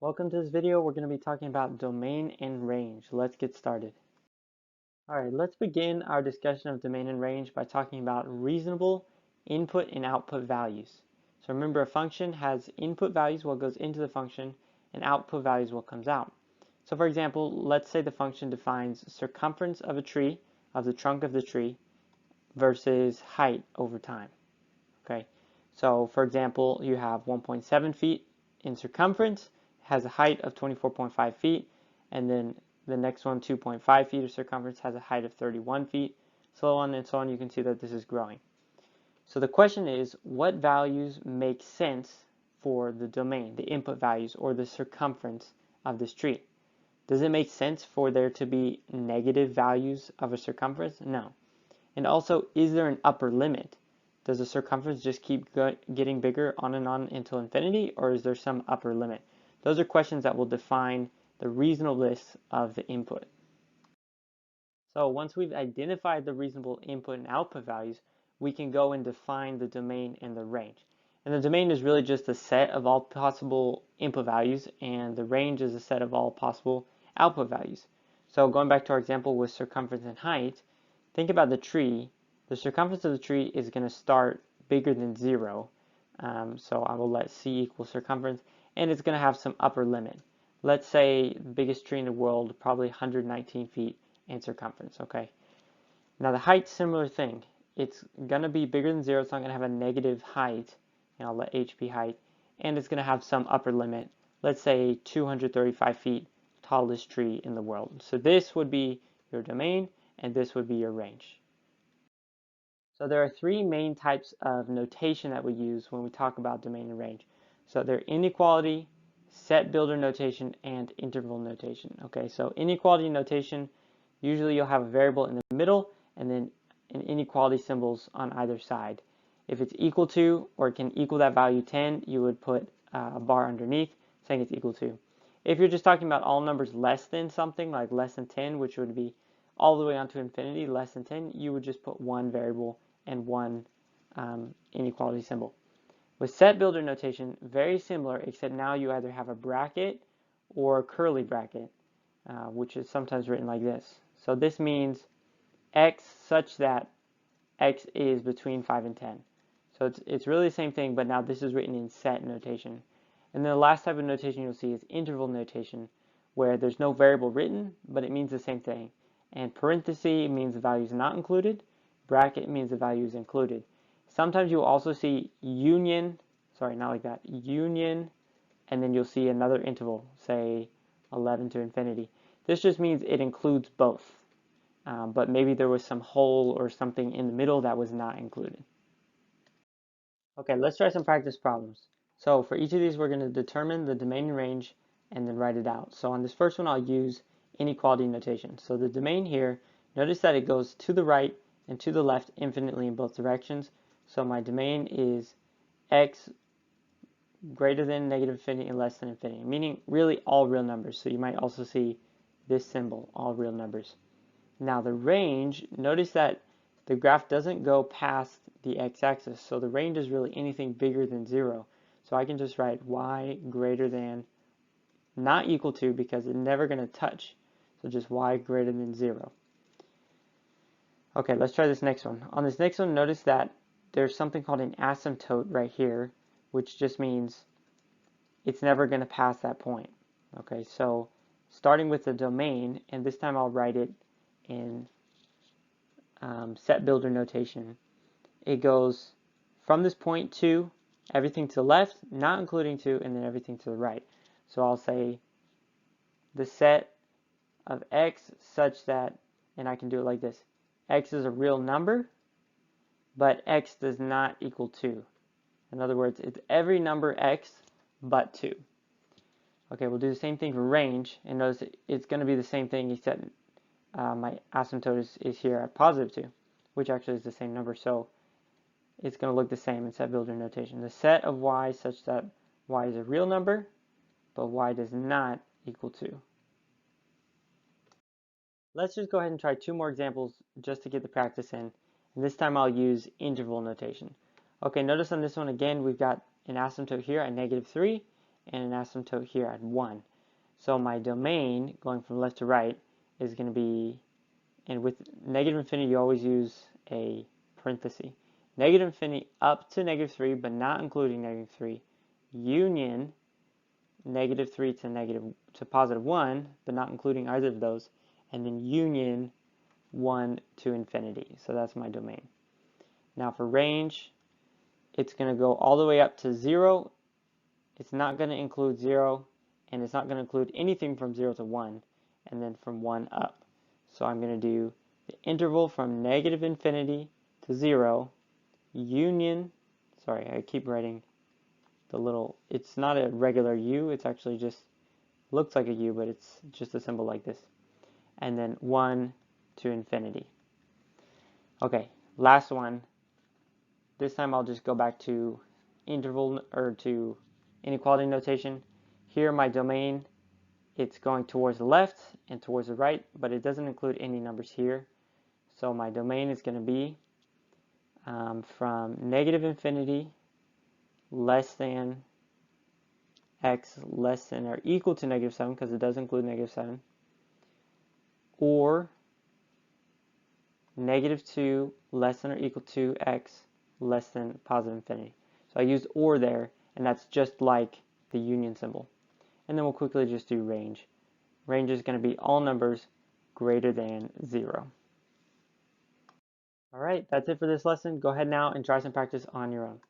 Welcome to this video. We're going to be talking about domain and range. Let's get started. Alright, let's begin our discussion of domain and range by talking about reasonable input and output values. So remember, a function has input values, what goes into the function, and output values, what comes out. So for example, let's say the function defines circumference of a tree, of the trunk of the tree, versus height over time. Okay, so for example, you have 1.7 feet in circumference, has a height of 24.5 feet, and then the next one, 2.5 feet of circumference, has a height of 31 feet, so on and so on. You can see that this is growing. So the question is, what values make sense for the domain, the input values, or the circumference of this tree? Does it make sense for there to be negative values of a circumference? No. And also, is there an upper limit? Does the circumference just keep getting bigger on and on until infinity, or is there some upper limit? Those are questions that will define the reasonableness of the input. So once we've identified the reasonable input and output values, we can go and define the domain and the range. And the domain is really just a set of all possible input values, and the range is a set of all possible output values. So going back to our example with circumference and height, think about the tree. The circumference of the tree is going to start bigger than 0. So I will let c equal circumference, and it's going to have some upper limit. Let's say the biggest tree in the world, probably 119 feet in circumference. Okay. Now the height, similar thing. It's going to be bigger than 0. It's not going to have a negative height, and I'll let h be height, and it's going to have some upper limit. Let's say 235 feet, tallest tree in the world. So this would be your domain, and this would be your range. So there are three main types of notation that we use when we talk about domain and range. So they're inequality, set builder notation, and interval notation. Okay, so inequality notation, usually you'll have a variable in the middle and then an inequality symbols on either side. If it's equal to or it can equal that value 10, you would put a bar underneath saying it's equal to. If you're just talking about all numbers less than something, like less than 10, which would be all the way on to infinity, less than 10, you would just put one variable and one inequality symbol. With set builder notation, very similar, except now you either have a bracket or a curly bracket, which is sometimes written like this. So this means x such that x is between 5 and 10. So it's really the same thing, but now this is written in set notation. And then the last type of notation you'll see is interval notation, where there's no variable written, but it means the same thing. And parenthesis means the value is not included. Bracket means the value is included. Sometimes you'll also see union, sorry, not like that, union, and then you'll see another interval, say 11 to infinity. This just means it includes both, but maybe there was some hole or something in the middle that was not included. Okay, let's try some practice problems. So for each of these, we're going to determine the domain and range and then write it out. So on this first one, I'll use inequality notation. So the domain here, notice that it goes to the right and to the left infinitely in both directions. So my domain is x greater than negative infinity and less than infinity, meaning really all real numbers. So you might also see this symbol, all real numbers. Now the range, notice that the graph doesn't go past the x-axis, so the range is really anything bigger than 0. So I can just write y greater than, not equal to, because it's never going to touch. So just y greater than 0. Okay, let's try this next one. On this next one, notice that there's something called an asymptote right here, which just means it's never going to pass that point. Okay, so starting with the domain, and this time I'll write it in set builder notation. It goes from this point to everything to the left, not including 2, and then everything to the right. So I'll say the set of x such that, and I can do it like this, x is a real number, but x does not equal 2. In other words, it's every number x but 2. Okay, we'll do the same thing for range, and notice it's going to be the same thing except my asymptote is here at positive 2, which actually is the same number, so it's going to look the same in set builder notation. The set of y such that y is a real number, but y does not equal 2. Let's just go ahead and try 2 more examples just to get the practice in. And this time I'll use interval notation. Okay, notice on this one again, we've got an asymptote here at -3, and an asymptote here at 1. So my domain, going from left to right, is going to be, and with negative infinity you always use a parenthesis. Negative infinity up to -3, but not including -3, union -3 to +1, but not including either of those, and then union 1 to infinity. So that's my domain. Now for range, it's going to go all the way up to 0. It's not going to include 0, and it's not going to include anything from 0 to 1, and then from 1 up. So I'm going to do the interval from negative infinity to 0, union, sorry, I keep writing the little, it's not a regular U, it's actually just, looks like a U, but it's just a symbol like this. And then 1 to infinity. Okay, last one. This time I'll just go back to interval, or to inequality notation. Here my domain, it's going towards the left and towards the right, but it doesn't include any numbers here. So my domain is going to be from negative infinity less than x less than or equal to -7, because it does include -7, or -2 less than or equal to x less than +infinity. So I used or there, and that's just like the union symbol. And then we'll quickly just do range. Range is going to be all numbers greater than 0. All right, that's it for this lesson. Go ahead now and try some practice on your own.